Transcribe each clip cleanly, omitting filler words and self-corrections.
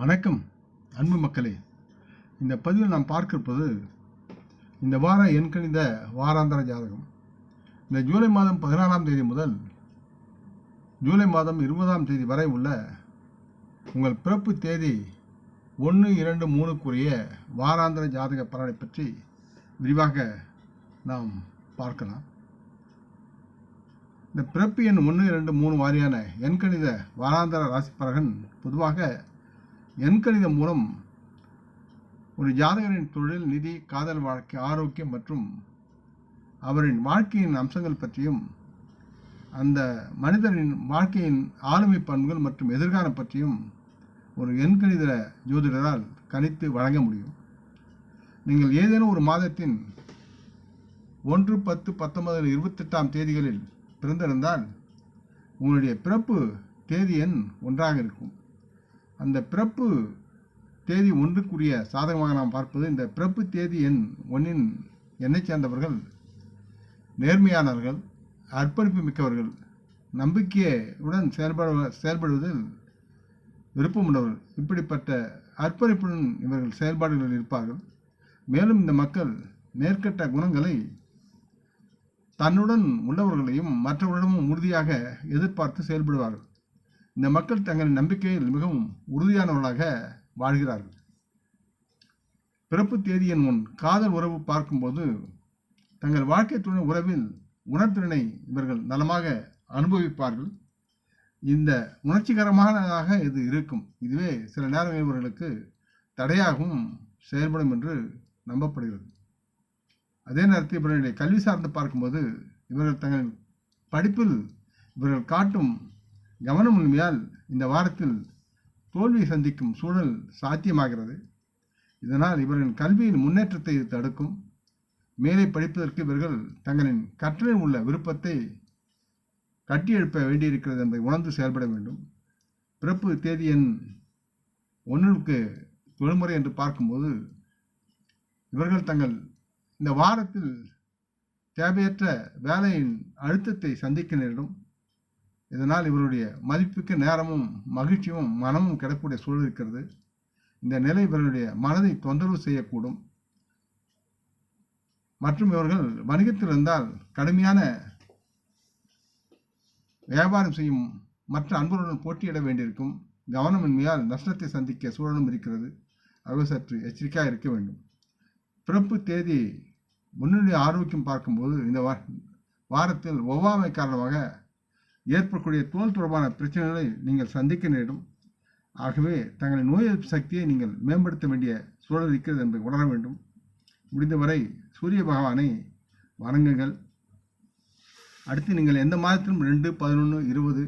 வணக்கம் அன்பு மக்களே. இந்த பதிவில் நாம் பார்க்க இருப்பது இந்த வார எண்கணித வாராந்திர ஜாதகம். இந்த ஜூலை மாதம் 16ஆம் தேதி முதல் ஜூலை மாதம் 20ஆம் தேதி வரை உள்ள உங்கள் பிறப்பு தேதி 1-2-3க்குரிய வாராந்திர ஜாதக பலனை பற்றி விரிவாக நாம் பார்க்கலாம். இந்த பிறப்பு எண் 1-2-3 வாரியான எண்கணித வாராந்திர ராசி பலன் பொதுவாக எண்கணிதம் மூலம் ஒரு ஜாதகரின் தொழில், நிதி, காதல் வாழ்க்கை, ஆரோக்கியம் மற்றும் அவரின் வாழ்க்கையின் அம்சங்கள் பற்றியும் அந்த மனிதரின் வாழ்க்கையின் ஆளுமை பண்புகள் மற்றும் எதிர்காலம் பற்றியும் ஒரு எண்கணித ஜோதிடரால் கணித்து வழங்க முடியும். நீங்கள் ஏதேனும் ஒரு மாதத்தின் 1, 10, 19, 28ஆம் தேதிகளில் பிறந்திருந்தால் உங்களுடைய பிறப்பு தேதி எண் 1ஆக இருக்கும். அந்த பிறப்பு தேதி 1க்குரிய சாதகமாக நாம் பார்ப்பது, இந்த பிறப்பு தேதி எண் 1இன் எண்ணை சேர்ந்தவர்கள் நேர்மையானவர்கள், அர்ப்பணிப்பு மிக்கவர்கள், நம்பிக்கையுடன் செயல்படுவதில் விருப்பமுள்ளவர்கள். இப்படிப்பட்ட அர்ப்பணிப்புடன் இவர்கள் செயல்பாடுகளில் இருப்பார்கள். மேலும் இந்த மக்கள் நேர்கட்ட குணங்களை தன்னுடன் உள்ளவர்களையும் மற்றவர்களிடமும் உறுதியாக எதிர்பார்த்து செயல்படுவார்கள். இந்த மக்கள் தங்களின் நம்பிக்கையில் மிகவும் உறுதியானவர்களாக வாழ்கிறார்கள். பிறப்பு தேதி எண் 1 காதல் உறவு பார்க்கும்போது தங்கள் வாழ்க்கை துணை உறவில் உணர்திறனை இவர்கள் நலமாக அனுபவிப்பார்கள். இந்த உணர்ச்சிகரமானதாக இது இருக்கும். இதுவே சில நேரம் இவர்களுக்கு தடையாகவும் செயல்படும் என்று நம்பப்படுகிறது. அதே நேரத்தில் இவர்களுடைய கல்வி சார்ந்து பார்க்கும்போது இவர்கள் தங்கள் படிப்பில் இவர்கள் காட்டும் கவனமின்மையால் இந்த வாரத்தில் தோல்வியை சந்திக்கும் சூழல் சாத்தியமாகிறது. இதனால் இவர்களின் கல்வியின் முன்னேற்றத்தை தடுக்கும். மேலே படிப்பதற்கு இவர்கள் தங்களின் கற்றலில் உள்ள விருப்பத்தை கட்டியெழுப்ப வேண்டியிருக்கிறது என்பதை உணர்ந்து செயல்பட வேண்டும். பிறப்பு தேதி எண் 1க்கு தொழில்முறை என்று பார்க்கும்போது இவர்கள் தங்கள் இந்த வாரத்தில் தேவையற்ற வேலையின் அழுத்தத்தை சந்திக்க நேரிடும். இதனால் இவருடைய மதிப்புக்கு நேரமும் மகிழ்ச்சியும் மனமும் கிடைக்கக்கூடிய சூழல் இருக்கிறது. இந்த நிலை இவர்களுடைய மனதை தொந்தரவு செய்யக்கூடும். மற்றும் இவர்கள் வணிகத்தில் இருந்தால் கடுமையான வியாபாரம் செய்யும் மற்ற அன்பர்களுடன் போட்டியிட வேண்டியிருக்கும். கவனமின்மையால் நஷ்டத்தை சந்திக்க சூழலும் இருக்கிறது. ஆகவே சற்று எச்சரிக்கையாக இருக்க வேண்டும். பிறப்பு தேதி 1 ஆரோக்கியம் பார்க்கும்போது இந்த வாரத்தில் ஒவ்வாமை காரணமாக ஏற்படக்கூடிய தோல் தொடர்பான பிரச்சனைகளை நீங்கள் சந்திக்க நேரிடும். ஆகவே தங்களின் நோய் எதிர்ப்பு சக்தியை நீங்கள் மேம்படுத்த வேண்டிய சூழல் இருக்கிறது என்பதை உணர வேண்டும். முடிந்தவரை சூரிய பகவானை வணங்குங்கள். அடுத்து நீங்கள் எந்த மாதத்திலும் 2, 11, 20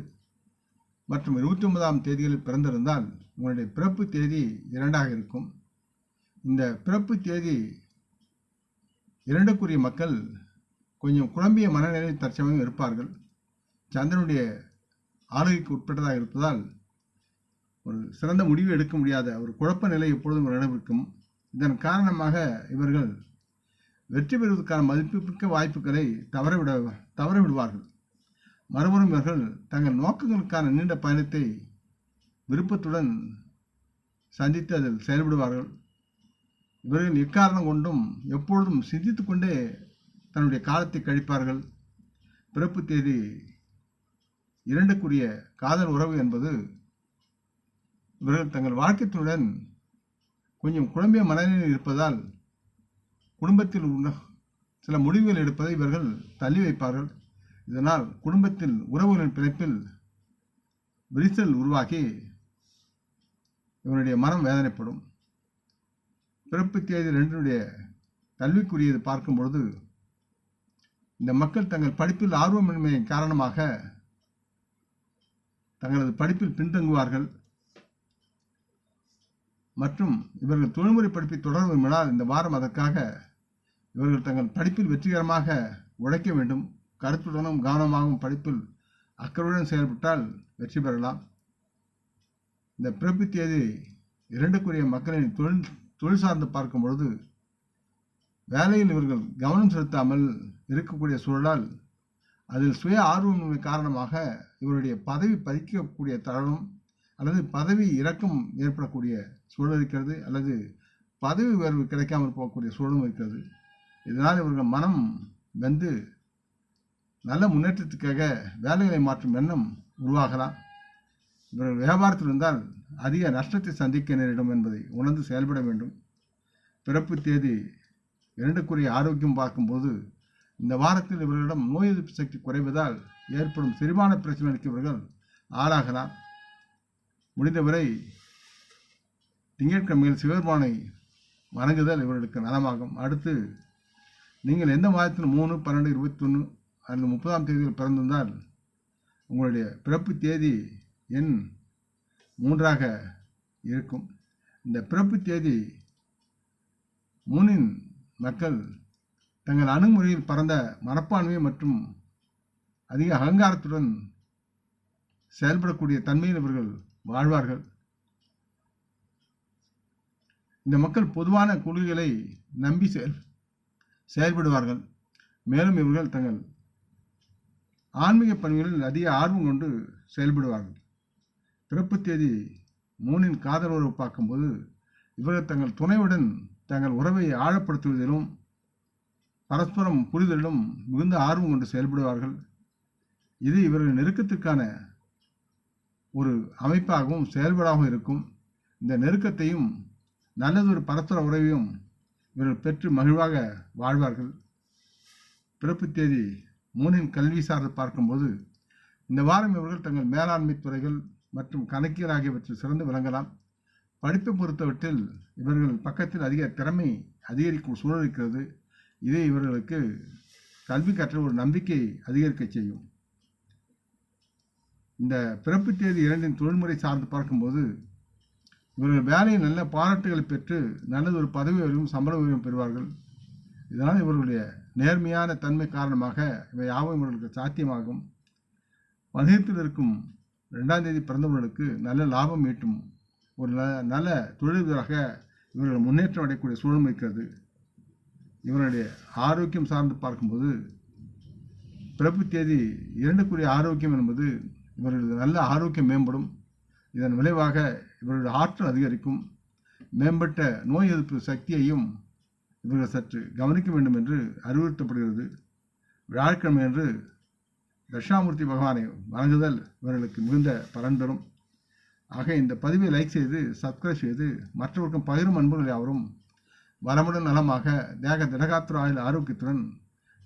மற்றும் 29ஆம் தேதிகளில் பிறந்திருந்தால் உங்களுடைய பிறப்பு தேதி 2ஆக இருக்கும். இந்த பிறப்பு தேதி 2க்குரிய மக்கள் கொஞ்சம் குழம்பிய மனநிலையில் தற்சமயம் இருப்பார்கள். சந்திரனுடைய ஆளுகைக்கு உட்பட்டதாக இருப்பதால் ஒரு சிறந்த முடிவு எடுக்க முடியாத ஒரு குழப்ப நிலை எப்பொழுதும் இருக்கும். இதன் காரணமாக இவர்கள் வெற்றி பெறுவதற்கான மதிப்புமிக்க வாய்ப்புகளை தவறவிடுவார்கள். மறுபுறம் இவர்கள் தங்கள் நோக்கங்களுக்கான நீண்ட பயணத்தை விருப்பத்துடன் சந்தித்து அதில் செயல்படுவார்கள். இவர்கள் எக்காரணம் கொண்டும் எப்பொழுதும் சிந்தித்து கொண்டே தன்னுடைய காலத்தை கழிப்பார்கள். பிறப்பு தேதி 2க்குரிய காதல் உறவு என்பது இவர்கள் தங்கள் வாழ்க்கைத்துடன் கொஞ்சம் குழம்பிய மனநிலையில் இருப்பதால் குடும்பத்தில் உள்ள சில முடிவுகள் எடுப்பதை இவர்கள் தள்ளி வைப்பார்கள். இதனால் குடும்பத்தில் உறவுகளின் பிணைப்பில் விரிசல் உருவாகி இவருடைய மனம் வேதனைப்படும். பிறப்பு தேதி 2னுடைய கல்விக்குரியது பார்க்கும் பொழுது இந்த மக்கள் தங்கள் படிப்பில் ஆர்வமின்மையின் காரணமாக தங்களது படிப்பில் பின்தங்குவார்கள். மற்றும் இவர்கள் தொழில்முறை படிப்பை தொடர விரும்பினால் இந்த வாரம் அதற்காக இவர்கள் தங்கள் படிப்பில் வெற்றிகரமாக உழைக்க வேண்டும். கருத்துடனும் கவனமாகவும் படிப்பில் அக்கறையுடன் செயல்பட்டால் வெற்றி பெறலாம். இந்த பிறப்பு தேதி 2க்குரிய மக்களின் தொழில் சார்ந்து பார்க்கும் பொழுது வேலையில் இவர்கள் கவனம் செலுத்தாமல் இருக்கக்கூடிய சூழலால் அதில் சுய ஆர்வமின்மை காரணமாக இவருடைய பதவி பறிக்கக்கூடிய தருணம் அல்லது பதவி இறக்கம் ஏற்படக்கூடிய சூழல் இருக்கிறது, அல்லது பதவி உயர்வு கிடைக்காமல் போகக்கூடிய சூழலும் இருக்கிறது. இதனால் இவர்கள் மனம் வெந்து நல்ல முன்னேற்றத்துக்காக வேலைகளை மாற்றும் எண்ணம் உருவாகலாம். இவர்கள் வியாபாரத்தில் இருந்தால் அதிக நஷ்டத்தை சந்திக்க நேரிடும் என்பதை உணர்ந்து செயல்பட வேண்டும். பிறப்பு தேதி 2க்குரிய ஆரோக்கியம் பார்க்கும்போது இந்த வாரத்தில் இவர்களிடம் நோய் எதிர்ப்பு சக்தி குறைவதால் ஏற்படும் செரிமான பிரச்சனைக்கு இவர்கள் ஆளாகலாம். முடிந்தவரை திங்கட்கிழமையில் சிவபெருமானை வணங்குதல் இவர்களுக்கு நலமாகும். அடுத்து நீங்கள் எந்த மாதத்தில் 3, 12, 21 அல்லது 30ஆம் தேதியில் பிறந்திருந்தால் உங்களுடைய பிறப்பு தேதி எண் 3ஆக இருக்கும். இந்த பிறப்பு தேதி 3இன் மக்கள் தங்கள் அணுகுமுறையில் பரந்த மனப்பான்மை மற்றும் அதிக அகங்காரத்துடன் செயல்படக்கூடிய தன்மையில் இவர்கள் வாழ்வார்கள். இந்த மக்கள் பொதுவான கொள்கைகளை நம்பி செயல்படுவார்கள். மேலும் இவர்கள் தங்கள் ஆன்மீக பணிகளில் அதிக ஆர்வம் கொண்டு செயல்படுவார்கள். பிறப்பு தேதி 3இன் காதல் உறவு பார்க்கும்போது இவர்கள் தங்கள் துணையுடன் தங்கள் உறவை ஆழப்படுத்துவதிலும் பரஸ்பரம் புரிதலிலும் மிகுந்த ஆர்வம் கொண்டு செயல்படுவார்கள். இது இவர்கள் நெருக்கத்திற்கான ஒரு அமைப்பாகவும் செயல்பாடாகவும் இருக்கும். இந்த நெருக்கத்தையும் நல்லதொரு பரஸ்பர உறவையும் இவர்கள் பெற்று மகிழ்வாக வாழ்வார்கள். பிறப்பு தேதி 3இன் கல்வி சார்ந்து பார்க்கும்போது இந்த வாரம் இவர்கள் தங்கள் மேலாண்மை துறைகள் மற்றும் கணக்கியல் ஆகியவற்றில் சிறந்து விளங்கலாம். படிப்பை பொறுத்தவற்றில் இவர்கள் பக்கத்தில் அதிக திறமை அதிகரிக்கும் சூழல் இருக்கிறது. இது இவர்களுக்கு கல்வி கற்ற ஒரு நம்பிக்கை அதிகரிக்க செய்யும். இந்த பிறப்பு தேதி 2இன் தொழில்முறை சார்ந்து பார்க்கும்போது இவர்கள் வேலையில் நல்ல பாராட்டுகளை பெற்று நல்லதொரு பதவி உயர்வும் சம்பள உயர்வும் பெறுவார்கள். இதனால் இவர்களுடைய நேர்மையான தன்மை காரணமாக இவை யாவும் இவர்களுக்கு சாத்தியமாகும். வணிகத்தில் இருக்கும் 2ஆம் தேதி பிறந்தவர்களுக்கு நல்ல லாபம் ஈட்டும் ஒரு நல்ல தொழிலதிபராக இவர்கள் முன்னேற்றம் அடையக்கூடிய சூழலும் இருக்கிறது. இவருடைய ஆரோக்கியம் சார்ந்து பார்க்கும்போது பிறப்பு தேதி 2க்குரிய ஆரோக்கியம் என்பது இவர்களது நல்ல ஆரோக்கியம் மேம்படும். இதன் விளைவாக இவர்களுடைய ஆற்றல் அதிகரிக்கும். மேம்பட்ட நோய் எதிர்ப்பு சக்தியையும் இவர்கள் சற்று கவனிக்க வேண்டும் என்று அறிவுறுத்தப்படுகிறது. வியாழக்கிழமை என்று தட்சிணாமூர்த்தி பகவானை வணங்குதல் இவர்களுக்கு மிகுந்த பலன் தரும். ஆக இந்த பதிவை லைக் செய்து சப்ஸ்கிரைப் செய்து மற்றவருக்கும் பகிரும் அன்புகள் யாவரும் வளமுடன் நலமாக தேக திடகாத்திர ஆயுள் ஆரோக்கியத்துடன்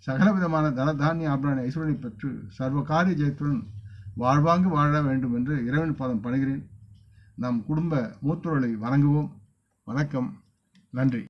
சகலவிதமான தனதானிய ஆபரண ஐஸ்வரனை பெற்று சர்வ காரிய ஜெயத்துடன் வாழ்வாங்கு வாழ வேண்டும் என்று இறைவன் பாதம் பணிகிறேன். நம் குடும்ப மூத்தோர்களை வணங்குவோம். வணக்கம். நன்றி.